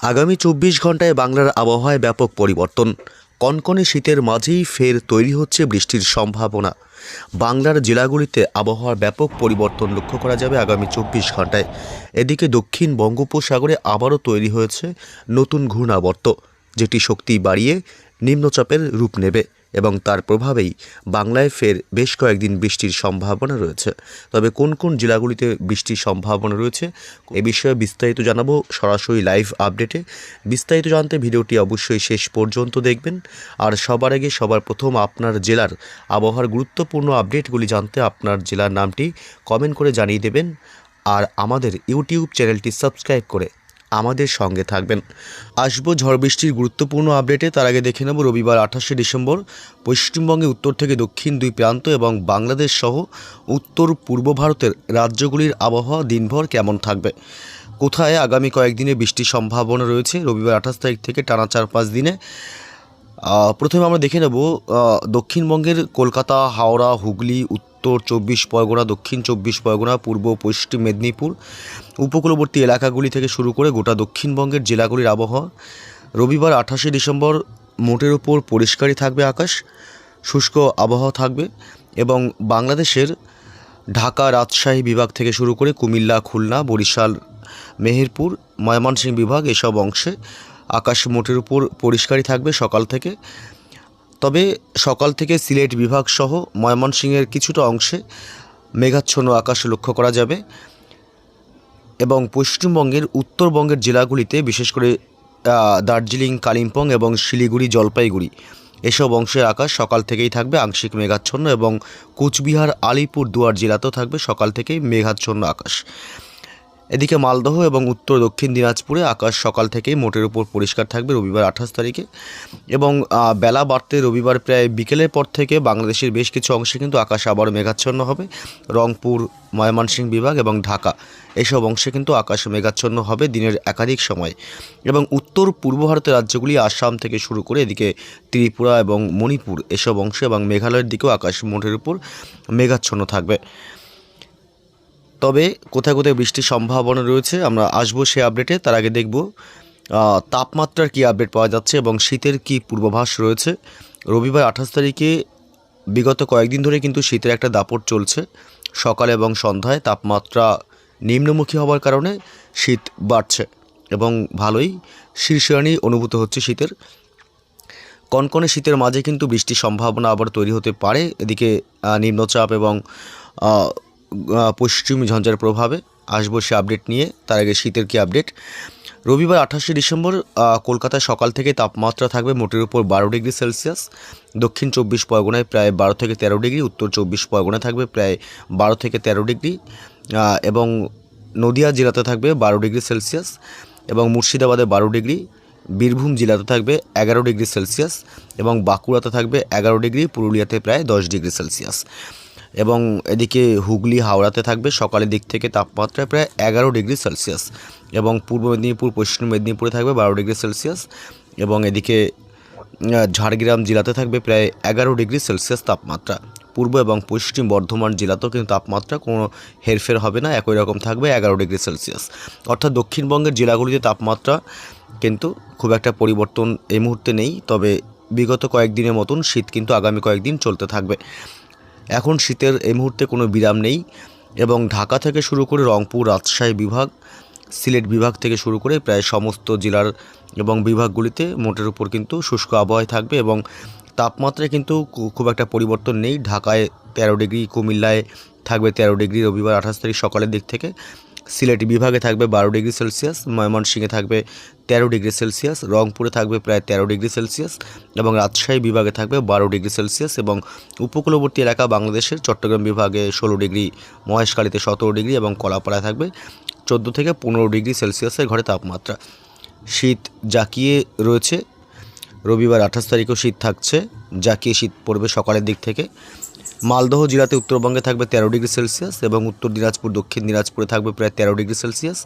আগামী ২৪ ঘন্টায় বাংলার আবহাওয়ায় ব্যাপক পরিবর্তন। কনকনে শীতের মাঝেই ফের তৈরি হচ্ছে বৃষ্টির সম্ভাবনা। বাংলার জেলাগুলিতে আবহাওয়ার ব্যাপক পরিবর্তন লক্ষ্য করা যাবে আগামী ২৪ ঘন্টায়। এদিকে দক্ষিণ বঙ্গোপসাগরে আবারও তৈরি হয়েছে নতুন ঘূর্ণাবর্ত, যেটি শক্তি বাড়িয়ে নিম্নচাপের রূপ নেবে এবং তার প্রভাবেই বাংলায় ফের বেশ কয়েকদিন বৃষ্টির সম্ভাবনা রয়েছে। তবে কোন কোন জেলাগুলিতে বৃষ্টির সম্ভাবনা রয়েছে এ বিষয়ে বিস্তারিত জানাবো সরাসরি লাইভ আপডেটে। বিস্তারিত জানতে ভিডিওটি অবশ্যই শেষ পর্যন্ত দেখবেন। আর সবার আগে সবার প্রথম আপনার জেলার আবহাওয়ার গুরুত্বপূর্ণ আপডেটগুলি জানতে আপনার জেলার নামটি কমেন্ট করে জানিয়ে দেবেন আর আমাদের ইউটিউব চ্যানেলটি সাবস্ক্রাইব করে আমাদের সঙ্গে থাকবেন। আসবো ঝড় বৃষ্টির গুরুত্বপূর্ণ আপডেটে। তার আগে দেখে নেব রবিবার ২৮শে ডিসেম্বর পশ্চিমবঙ্গে উত্তর থেকে দক্ষিণ দুই প্রান্ত এবং বাংলাদেশ সহ উত্তর পূর্ব ভারতের রাজ্যগুলির আবহাওয়া দিনভর কেমন থাকবে, কোথায় আগামী কয়েকদিনে বৃষ্টির সম্ভাবনা রয়েছে রবিবার ২৮ তারিখ থেকে টানা ৪-৫ দিনে। প্রথমে আমরা দেখে নেব দক্ষিণবঙ্গের কলকাতা, হাওড়া, হুগলি, উত্তর ২৪ পরগনা, দক্ষিণ ২৪ পরগনা, পূর্ব পশ্চিম মেদিনীপুর, উপকূলবর্তী এলাকাগুলি থেকে শুরু করে গোটা দক্ষিণবঙ্গের জেলাগুলির আবহাওয়া রবিবার ২৮শে ডিসেম্বর মোটের উপর পরিষ্কারই থাকবে আকাশ, শুষ্ক আবহাওয়া থাকবে এবং বাংলাদেশের ঢাকা, রাজশাহী বিভাগ থেকে শুরু করে কুমিল্লা, খুলনা, বরিশাল, মেহেরপুর, ময়মনসিংহ বিভাগ এসব অংশে আকাশ মোটের উপর পরিষ্কারই থাকবে সকাল থেকে। তবে সকাল থেকে সিলেট বিভাগ সহ ময়মনসিংহের কিছুটা অংশে মেঘাচ্ছন্ন আকাশ লক্ষ্য করা যাবে এবং পশ্চিমবঙ্গের উত্তরবঙ্গের জেলাগুলিতে বিশেষ করে দার্জিলিং, কালিম্পং এবং শিলিগুড়ি, জলপাইগুড়ি এসব অংশের আকাশ সকাল থেকেই থাকবে আংশিক মেঘাচ্ছন্ন এবং কোচবিহার, আলিপুরদুয়ার জেলাতেও থাকবে সকাল থেকেই মেঘাচ্ছন্ন আকাশ। এদিকে মালদহ এবং উত্তর দক্ষিণ দিনাজপুরে আকাশ সকাল থেকেই মোটের উপর পরিষ্কার থাকবে রবিবার ২৮ তারিখে এবং বেলা বাড়তে রবিবার প্রায় বিকেলের পর থেকে বাংলাদেশের বেশ কিছু অংশে কিন্তু আকাশ আবারও মেঘাচ্ছন্ন হবে। রংপুর, ময়মনসিংহ বিভাগ এবং ঢাকা এসব অংশে কিন্তু আকাশ মেঘাচ্ছন্ন হবে দিনের একাধিক সময় এবং উত্তর পূর্ব ভারতের রাজ্যগুলি আসাম থেকে শুরু করে এদিকে ত্রিপুরা এবং মণিপুর এসব অংশে এবং মেঘালয়ের দিকেও আকাশ মোটের উপর মেঘাচ্ছন্ন থাকবে। তবে কোথায় কোথায় বৃষ্টির সম্ভাবনা রয়েছে আমরা আসবো সে আপডেটে। তার আগে দেখব তাপমাত্রার কী আপডেট পাওয়া যাচ্ছে এবং শীতের কী পূর্বাভাস রয়েছে। রবিবার ২৮ তারিখে বিগত কয়েকদিন ধরে কিন্তু শীতের একটা দাপট চলছে। সকালে এবং সন্ধ্যায় তাপমাত্রা নিম্নমুখী হওয়ার কারণে শীত বাড়ছে এবং ভালোই শীর্ষানি অনুভূত হচ্ছে শীতের। কনকনে শীতের মাঝে কিন্তু বৃষ্টির সম্ভাবনা আবার তৈরি হতে পারে এদিকে নিম্নচাপ এবং পশ্চিমী ঝঞ্ঝার প্রভাবে। আসবো সে আপডেট নিয়ে। তার আগে শীতের কী আপডেট। রবিবার ২৮শে ডিসেম্বর কলকাতায় সকাল থেকে তাপমাত্রা থাকবে মোটের উপর ১২ ডিগ্রি সেলসিয়াস, দক্ষিণ ২৪ পরগনায় প্রায় ১২ থেকে ১৩ ডিগ্রি, উত্তর ২৪ পরগনায় থাকবে প্রায় ১২ থেকে ১৩ ডিগ্রি এবং নদিয়া জেলাতে থাকবে ১২ ডিগ্রি সেলসিয়াস এবং মুর্শিদাবাদে ১২ ডিগ্রি, বীরভূম জেলাতে থাকবে ১১ ডিগ্রি সেলসিয়াস এবং বাঁকুড়াতে থাকবে ১১ ডিগ্রি, পুরুলিয়াতে প্রায় ১০ ডিগ্রি সেলসিয়াস এবং এদিকে হুগলি, হাওড়াতে থাকবে সকালের দিক থেকে তাপমাত্রা প্রায় ১১ ডিগ্রি সেলসিয়াস এবং পূর্ব মেদিনীপুর, পশ্চিম মেদিনীপুরে থাকবে ১২ ডিগ্রি সেলসিয়াস এবং এদিকে ঝাড়গ্রাম জেলাতে থাকবে প্রায় ১১ ডিগ্রি সেলসিয়াস তাপমাত্রা। পূর্ব এবং পশ্চিম বর্ধমান জেলাতেও কিন্তু তাপমাত্রা কোনো হেরফের হবে না, একই রকম থাকবে ১১ ডিগ্রি সেলসিয়াস। অর্থাৎ দক্ষিণবঙ্গের জেলাগুলিতে তাপমাত্রা কিন্তু খুব একটা পরিবর্তন এই মুহূর্তে নেই। তবে বিগত কয়েকদিনের মতন শীত কিন্তু আগামী কয়েকদিন চলতে থাকবে। এখন শীতের এই মুহূর্তে কোনো বিরাম নেই এবং ঢাকা থেকে শুরু করে রংপুর, রাজশাহী বিভাগ, সিলেট বিভাগ থেকে শুরু করে প্রায় সমস্ত জেলার এবং বিভাগগুলিতে মোটের উপর কিন্তু শুষ্ক আবহাওয়ায় থাকবে এবং তাপমাত্রায় কিন্তু খুব একটা পরিবর্তন নেই। ঢাকায় ১৩ ডিগ্রি, কুমিল্লায় থাকবে ১৩ ডিগ্রি রবিবার ২৮ তারিখ সকালের দিক থেকে, সিলেট বিভাগে থাকবে ১২ ডিগ্রি সেলসিয়াস, ময়মনসিংহে থাকবে ১৩ ডিগ্রি সেলসিয়াস, রংপুরে থাকবে প্রায় ১৩ ডিগ্রি সেলসিয়াস এবং রাজশাহী বিভাগে থাকবে ১২ ডিগ্রি সেলসিয়াস এবং উপকূলবর্তী এলাকা বাংলাদেশের চট্টগ্রাম বিভাগে ১৬ ডিগ্রি, মহেশখালীতে ১৭ ডিগ্রি এবং কলাপাড়ায় থাকবে ১৪ থেকে ১৫ ডিগ্রি সেলসিয়াসের ঘরে তাপমাত্রা। শীত জাঁকিয়ে রয়েছে রবিবার ২৮ তারিখেও শীত থাকছে, জাঁকিয়ে শীত পড়বে সকালের দিক থেকে। মালদহ জেলাতে উত্তরবঙ্গে থাকবে ১৩ ডিগ্রি সেলসিয়াস এবং উত্তর দিনাজপুর, দক্ষিণ দিনাজপুরে থাকবে প্রায় ১৩ ডিগ্রি সেলসিয়াস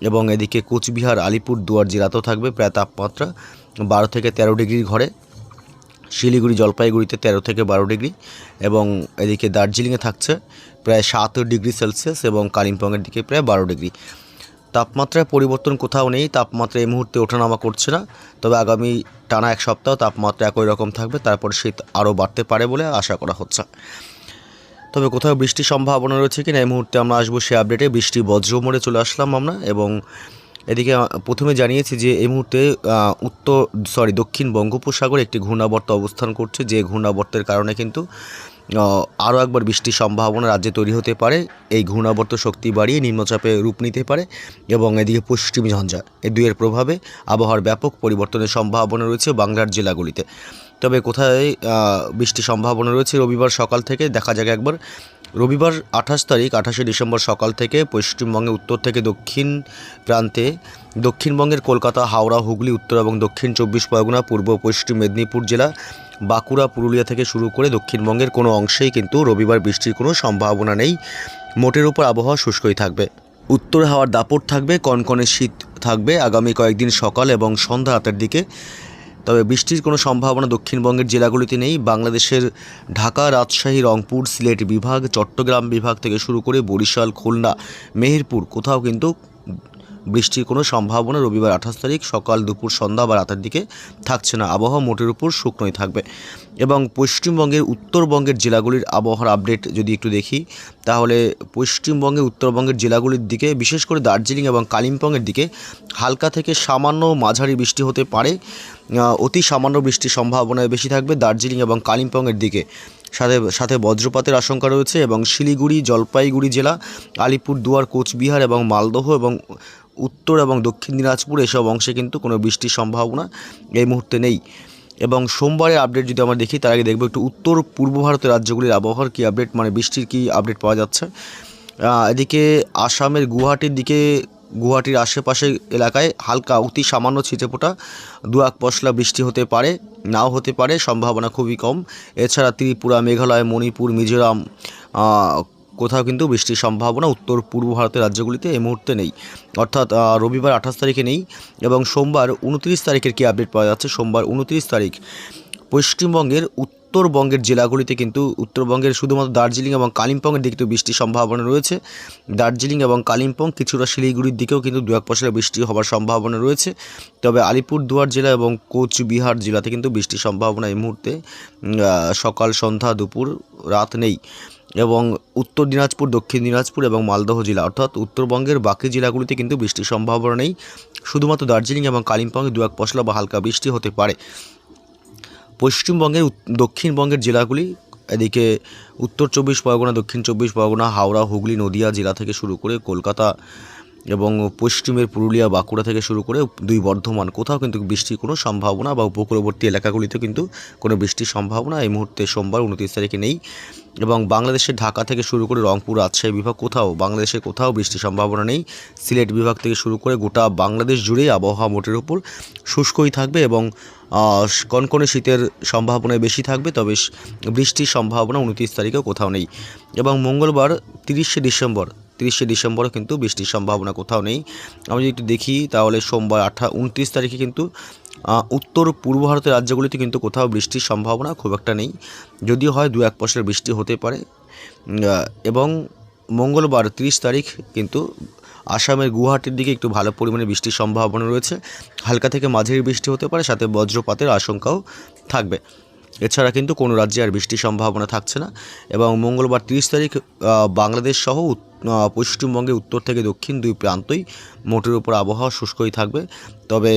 এবং এদিকে কোচবিহার, আলিপুরদুয়ার জেলাতেও থাকবে প্রায় তাপমাত্রা ১২ থেকে ১৩ ডিগ্রির ঘরে। শিলিগুড়ি, জলপাইগুড়িতে ১৩ থেকে ১২ ডিগ্রি এবং এদিকে দার্জিলিংয়ে থাকছে প্রায় ৭ ডিগ্রি সেলসিয়াস এবং কালিম্পংয়ের দিকে প্রায় ১২ ডিগ্রি। তাপমাত্রায় পরিবর্তন কোথাও নেই, তাপমাত্রা এই মুহূর্তে ওঠানামা করছে না। তবে আগামী টানা এক সপ্তাহ তাপমাত্রা একই রকম থাকবে, তারপর শীত আরও বাড়তে পারে বলে আশা করা হচ্ছে। তবে কোথাও বৃষ্টির সম্ভাবনা রয়েছে কিনা এই মুহূর্তে আমরা আসবো সে আপডেটে। বৃষ্টি বজ্র মোড়ে চলে আসলাম আমরা, এবং এদিকে প্রথমে জানিয়েছি যে এই মুহূর্তে দক্ষিণ বঙ্গোপসাগরে একটি ঘূর্ণাবর্ত অবস্থান করছে, যে ঘূর্ণাবর্তের কারণে কিন্তু আরও একবার বৃষ্টির সম্ভাবনা রাজ্যে তৈরি হতে পারে। এই ঘূর্ণাবর্ত শক্তি বাড়িয়ে নিম্নচাপে রূপ নিতে পারে, এবং এদিকে পশ্চিমী ঝঞ্ঝা, এই দুইয়ের প্রভাবে আবহাওয়ার ব্যাপক পরিবর্তনের সম্ভাবনা রয়েছে বাংলার জেলাগুলিতে। তবে কোথায় বৃষ্টির সম্ভাবনা রয়েছে রবিবার সকাল থেকে দেখা যাক একবার। রবিবার 28 ডিসেম্বর সকাল থেকে পশ্চিমবঙ্গে উত্তর থেকে দক্ষিণ প্রান্তে, দক্ষিণবঙ্গের কলকাতা, হাওড়া, হুগলি, উত্তর এবং দক্ষিণ 24 পরগনা, পূর্ব পশ্চিম মেদিনীপুর জেলা, বাঁকুড়া, পুরুলিয়া থেকে শুরু করে দক্ষিণবঙ্গের কোনো অংশেই কিন্তু রবিবার বৃষ্টির কোনো সম্ভাবনা নেই। মোটের উপর আবহাওয়া শুষ্কই থাকবে। উত্তরে হাওয়ার দাপট থাকবে, কনকনে শীত থাকবে আগামী কয়েকদিন সকাল এবং সন্ধ্যা রাতের দিকে। তবে বৃষ্টির কোনো সম্ভাবনা দক্ষিণবঙ্গের জেলাগুলিতে নেই। বাংলাদেশের ঢাকা, রাজশাহী, রংপুর, সিলেট বিভাগ, চট্টগ্রাম বিভাগ থেকে শুরু করে বরিশাল, খুলনা, মেহেরপুর কোথাও কিন্তু বৃষ্টির কোনো সম্ভাবনা রবিবার 28 সকাল, দুপুর, সন্ধ্যা বা রাতের দিকে থাকছে না। আবহাওয়া মোটের উপর শুকনোই থাকবে। এবং পশ্চিমবঙ্গের উত্তরবঙ্গের জেলাগুলির আবহাওয়ার আপডেট যদি একটু দেখি, তাহলে পশ্চিমবঙ্গের উত্তরবঙ্গের জেলাগুলির দিকে, বিশেষ করে দার্জিলিং এবং কালিম্পংয়ের দিকে হালকা থেকে সামান্য মাঝারি বৃষ্টি হতে পারে। অতি সামান্য বৃষ্টির সম্ভাবনা বেশি থাকবে দার্জিলিং এবং কালিম্পংয়ের দিকে। সাথে বজ্রপাতের আশঙ্কা রয়েছে। এবং শিলিগুড়ি, জলপাইগুড়ি জেলা, আলিপুরদুয়ার, কোচবিহার এবং মালদহ এবং উত্তর এবং দক্ষিণ দিনাজপুর এসব অংশে কিন্তু কোনো বৃষ্টির সম্ভাবনা এই মুহূর্তে নেই। এবং সোমবারের আপডেট যদি আমরা দেখি, তার আগে দেখব একটু উত্তর পূর্ব ভারতের রাজ্যগুলির আবহাওয়ার কী আপডেট, মানে বৃষ্টির কী আপডেট পাওয়া যাচ্ছে। এদিকে আসামের গুয়াহাটির আশেপাশের এলাকায় হালকা অতি সামান্য ছিটেফোঁটা 2-1 পশলা বৃষ্টি হতে পারে, নাও হতে পারে, সম্ভাবনা খুবই কম। এছাড়া ত্রিপুরা, মেঘালয়, মণিপুর, মিজোরাম কোথাও কিন্তু বৃষ্টির সম্ভাবনা উত্তর পূর্ব ভারতের রাজ্যগুলিতে এই মুহূর্তে নেই, অর্থাৎ রবিবার 28 তারিখে নেই। এবং সোমবার 29 তারিখের কী আপডেট পাওয়া যাচ্ছে, সোমবার 29 তারিখ পশ্চিমবঙ্গের উত্তরবঙ্গের জেলাগুলিতে কিন্তু, উত্তরবঙ্গের শুধুমাত্র দার্জিলিং এবং কালিম্পংয়ের দিকে একটু বৃষ্টির সম্ভাবনা রয়েছে। দার্জিলিং এবং কালিম্পং, কিছুটা শিলিগুড়ির দিকেও কিন্তু 2-1 পশলা বৃষ্টি হওয়ার সম্ভাবনা রয়েছে। তবে আলিপুরদুয়ার জেলা এবং কোচবিহার জেলাতে কিন্তু বৃষ্টির সম্ভাবনা এই মুহূর্তে সকাল, সন্ধ্যা, দুপুর, রাত নেই। এবং উত্তর দিনাজপুর, দক্ষিণ দিনাজপুর এবং মালদহ জেলা, অর্থাৎ উত্তরবঙ্গের বাকি জেলাগুলিতে কিন্তু বৃষ্টির সম্ভাবনা নেই। শুধুমাত্র দার্জিলিং এবং কালিম্পংয়ে 2-1 পশলা বা হালকা বৃষ্টি হতে পারে। পশ্চিমবঙ্গের দক্ষিণবঙ্গের জেলাগুলি, এদিকে উত্তর 24 পরগনা, দক্ষিণ 24 পরগনা, হাওড়া, হুগলি, নদিয়া জেলা থেকে শুরু করে কলকাতা এবং পশ্চিমের পুরুলিয়া, বাঁকুড়া থেকে শুরু করে 2 বর্ধমান, কোথাও কিন্তু বৃষ্টির কোনো সম্ভাবনা, বা উপকূলবর্তী এলাকাগুলিতে কিন্তু কোনো বৃষ্টির সম্ভাবনা এই মুহূর্তে সোমবার 29 তারিখে নেই। এবং বাংলাদেশের ঢাকা থেকে শুরু করে রংপুর, রাজশাহী বিভাগ বাংলাদেশের কোথাও বৃষ্টির সম্ভাবনা নেই। সিলেট বিভাগ থেকে শুরু করে গোটা বাংলাদেশ জুড়েই আবহাওয়া মোটের উপর শুষ্কই থাকবে, এবং কনকনে শীতের সম্ভাবনা বেশি থাকবে। তবে বৃষ্টির সম্ভাবনা 29 তারিখেও কোথাও নেই। এবং মঙ্গলবার 30 ডিসেম্বরও কিন্তু বৃষ্টির সম্ভাবনা কোথাও নেই। আমি যদি একটু দেখি, তাহলে সোমবার 29 তারিখে কিন্তু উত্তর পূর্ব ভারতের রাজ্যগুলিতে কিন্তু কোথাও বৃষ্টির সম্ভাবনা খুব একটা নেই, যদিও হয় 2-1 পশলা বৃষ্টি হতে পারে। এবং মঙ্গলবার 30 তারিখ কিন্তু আসামের গুয়াহাটির দিকে একটু ভালো পরিমাণে বৃষ্টির সম্ভাবনা রয়েছে, হালকা থেকে মাঝারি বৃষ্টি হতে পারে, সাথে বজ্রপাতের আশঙ্কাও থাকবে। এছাড়া কিন্তু কোনো রাজ্যে আর বৃষ্টির সম্ভাবনা থাকছে না। এবং মঙ্গলবার 30 তারিখ বাংলাদেশ সহ পশ্চিমবঙ্গে উত্তর থেকে দক্ষিণ 2 প্রান্তই মোটের উপর আবহাওয়া শুষ্কই থাকবে। তবে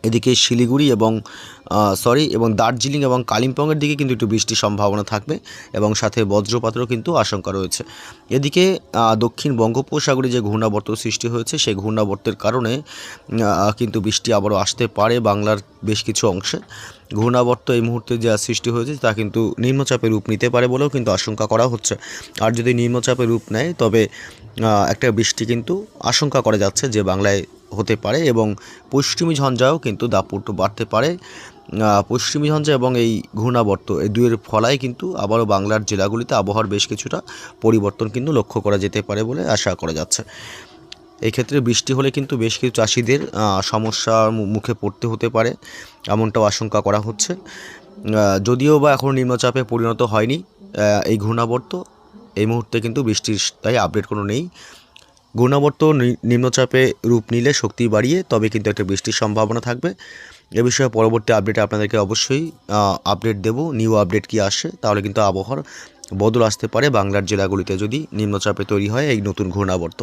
এদিকে শিলিগুড়ি এবং দার্জিলিং এবং কালিম্পংয়ের দিকে কিন্তু একটু বৃষ্টির সম্ভাবনা থাকবে, এবং সাথে বজ্রপাতেরও কিন্তু আশঙ্কা রয়েছে। এদিকে দক্ষিণ বঙ্গোপসাগরে যে ঘূর্ণাবর্ত সৃষ্টি হয়েছে, সেই ঘূর্ণাবর্তের কারণে কিন্তু বৃষ্টি আবারও আসতে পারে বাংলার বেশ কিছু অংশে। ঘূর্ণাবর্ত এই মুহূর্তে যা সৃষ্টি হয়েছে তা কিন্তু নিম্নচাপে রূপ নিতে পারে বলেও কিন্তু আশঙ্কা করা হচ্ছে। আর যদি নিম্নচাপে রূপ নেয়, তবে একটা বৃষ্টি কিন্তু আশঙ্কা করা যাচ্ছে যে বাংলায় হতে পারে, এবং পশ্চিমী ঝঞ্ঝাও কিন্তু দাপট বাড়তে পারে। পশ্চিমী ঝঞ্ঝা এবং এই ঘূর্ণাবর্ত, এই দুয়ের ফলায় কিন্তু আবারও বাংলার জেলাগুলিতে আবহাওয়ার বেশ কিছুটা পরিবর্তন কিন্তু লক্ষ্য করা যেতে পারে বলে আশা করা যাচ্ছে। এই ক্ষেত্রে বৃষ্টি হলে কিন্তু বেশ কিছু চাষিদের সমস্যার মুখে পড়তে হতে পারে, এমনটাও আশঙ্কা করা হচ্ছে। যদিও বা এখনও নিম্নচাপে পরিণত হয়নি এই ঘূর্ণাবর্ত, এই মুহূর্তে কিন্তু বৃষ্টির তাই আপডেট কোনো নেই। ঘূর্ণাবর্ত নিম্নচাপে রূপ নিলে শক্তি বাড়িয়ে তবে কিন্তু একটা বৃষ্টির সম্ভাবনা থাকবে। এ বিষয়ে পরবর্তী আপডেটে আপনাদেরকে অবশ্যই আপডেট দেব। নিউ আপডেট কি আসে, তাহলে কিন্তু আবহাওয়ার বদল আসতে পারে বাংলার জেলাগুলিতে যদি নিম্নচাপে তৈরি হয় এই নতুন ঘূর্ণাবর্ত।